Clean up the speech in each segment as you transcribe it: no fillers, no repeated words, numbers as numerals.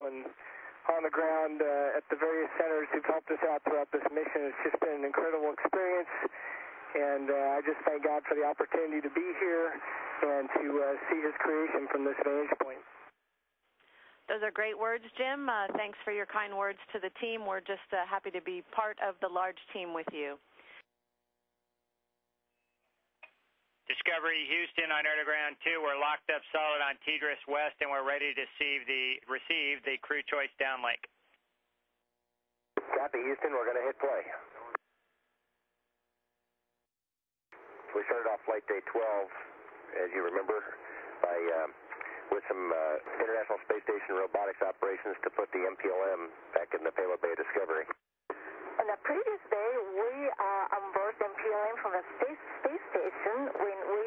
and on the ground at the various centers who've helped us out throughout this mission. It's just been an incredible experience, and I just thank God for the opportunity to be here and to see His creation from this vantage point. Those are great words, Jim. Thanks for your kind words to the team. We're just happy to be part of the large team with you. Discovery Houston on Air to Ground 2. We're locked up solid on TDRS West, and we're ready to receive the crew choice downlink. Copy, Houston. We're going to hit play. We started off flight day 12, as you remember, with some International Space Station robotics operations to put the MPLM back in the payload bay of Discovery. On the previous day, we unversed MPLM from the space station when we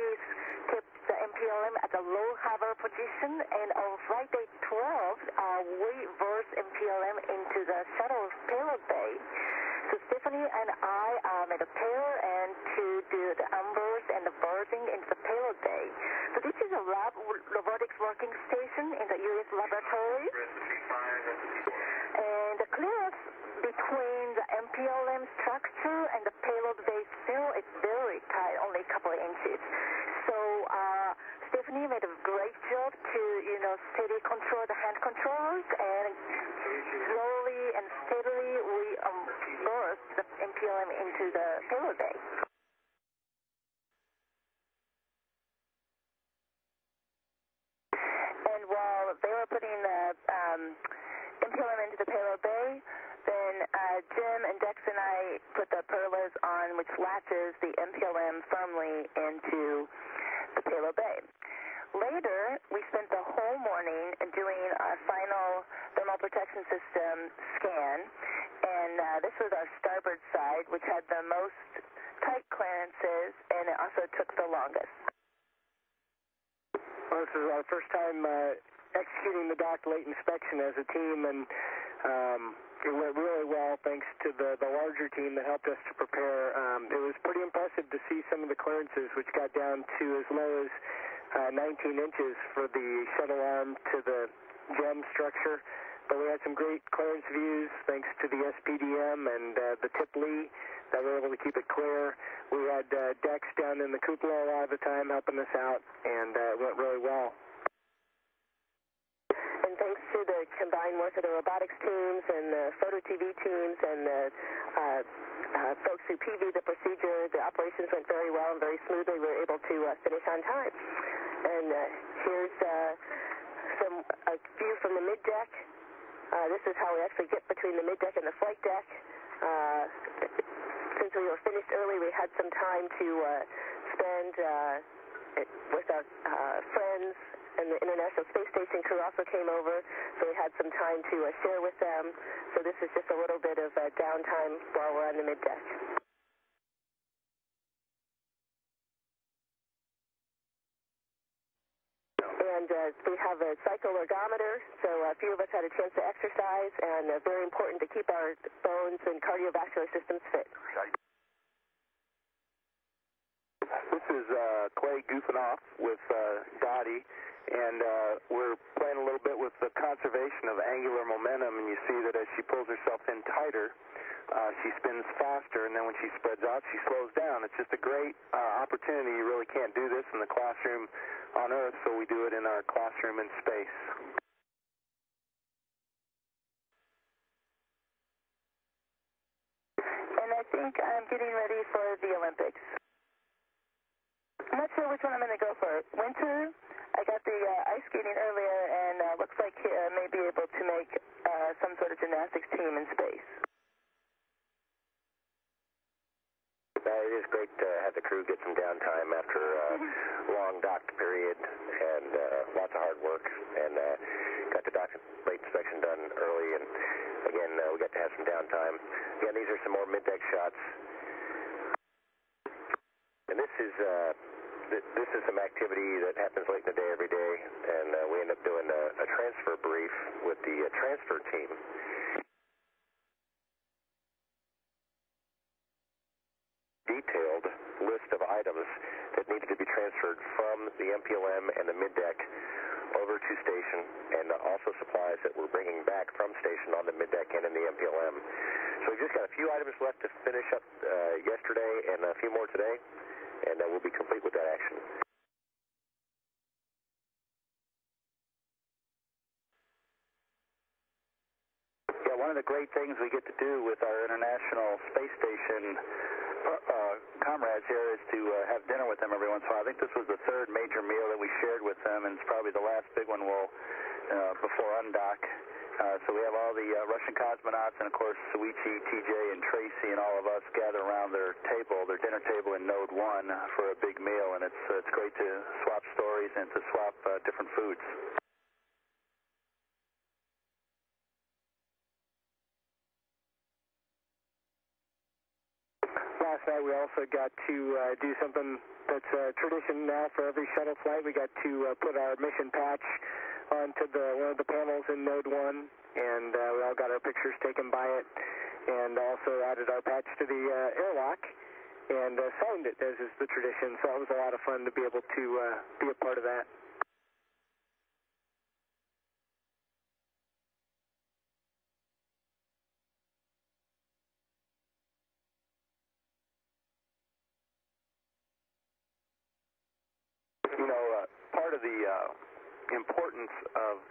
kept the MPLM at a low hover position, and on flight day 12, we versed MPLM into the shuttle payload bay. So Stephanie and I made a pair and to do the unverse and the versing into the payload bay. So this is a robotics working station in the U.S. laboratory, and the clearance between the MPLM structure and the payload bay cell is very tight, only a couple of inches. So Stephanie made a great job to, steady control the hand controls, and slowly and steadily we burst the MPLM into the payload bay. And while they were putting the MPLM into the payload bay, then Jim and Dex and I put the perlas on, which latches the MPLM firmly into the payload bay. Later, we spent the whole morning doing our final thermal protection system scan, and this was our starboard side, which had the most tight clearances, and it also took the longest. Well, this is our first time executing the dock late inspection as a team, and it went really well thanks to the larger team that helped us to prepare. It was pretty impressive to see some of the clearances, which got down to as low as 19 inches for the shuttle arm to the gem structure. But we had some great clearance views thanks to the SPDM and the tip lee that were able to keep it clear. We had Dex down in the cupola a lot of the time helping us out, and it went really well. And thanks to the combined work of the robotics teams and the photo TV teams and the folks who PV the procedure, the operations went very well and very smoothly. We were able to finish on time. And here's a view from the mid-deck. This is how we actually get between the mid-deck and the flight deck. Since we were finished early, we had some time to spend with our friends, and the International Space Station crew also came over, so we had some time to share with them. So this is just a little bit of downtime while we're on the mid-deck. And we have a cycle ergometer, so a few of us had a chance to exercise, and very important to keep our bones and cardiovascular systems fit. This is Clay goofing off with Dottie, and we're playing a little bit with the conservation of angular momentum, and you see that as she pulls herself in tighter, she spins faster, and then when she spreads out, she slows down. It's just a great opportunity. You really can't do this in the classroom on Earth, so we do it in our classroom in space. And I think I'm getting ready for the Olympics. I'm not sure which one I'm going to go for. Winter, I got the ice skating earlier, and looks like I may be able to make some sort of gymnastics team in space. It is great to have the crew get some downtime after a long docked period and lots of hard work, and got the dock late inspection done early, and again we got to have some downtime. Again, these are some more mid-deck shots, and this is some activity that happens late in the day every day, and we end up doing a transfer brief with the transfer team. Detailed list of items that needed to be transferred from the MPLM and the mid-deck over to station, and also supplies that we're bringing back from station on the middeck and in the MPLM. So we've just got a few items left to finish up yesterday and a few more today, and we'll be complete with that action. Yeah, one of the great things we get to do with our International Space Station comrades here is to have dinner with them every once in a while. I think this was the third major meal that we shared with them, and it's probably the last big one we'll before undock. So we have all the Russian cosmonauts, and of course Suichi, TJ, and Tracy, and all of us gather around their table, their dinner table in Node 1 for a big meal, and it's great to swap stories and to swap different foods. Last night we also got to do something that's a tradition now for every shuttle flight. We got to put our mission patch onto one of the panels in Node 1, and we all got our pictures taken by it, and also added our patch to the airlock, and signed it, as is the tradition. So it was a lot of fun to be able to be a part of that. You know, part of the importance of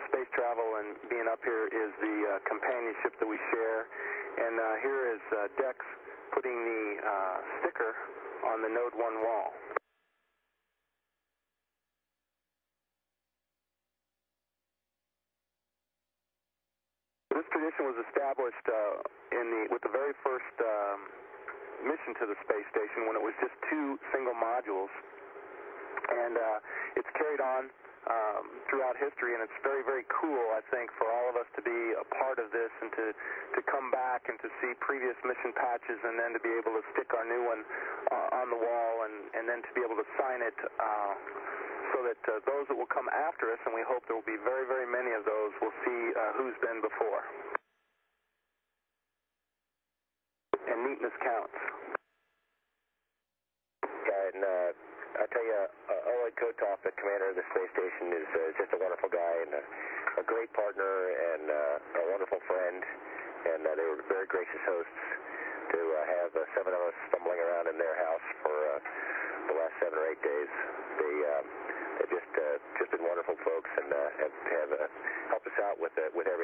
space travel and being up here is the companionship that we share. And here is Dex putting the sticker on the Node 1 wall. This tradition was established with the very first mission to the space station, when it was just 2 single modules. And it's carried on throughout history, and it's very, very cool, I think, for all of us to be a part of this and to come back and to see previous mission patches, and then to be able to stick our new one on the wall, and then to be able to sign it so that those that will come after us, and we hope there will be very, very many of those, will see who's been before. And neatness counts. Yeah, and I tell you, Oleg Kotov, the commander of the space station, is just a wonderful guy and a great partner and a wonderful friend. And they were very gracious hosts to have 7 of us stumbling around in their house for the last 7 or 8 days. They've just been wonderful folks, and have helped us out with everything.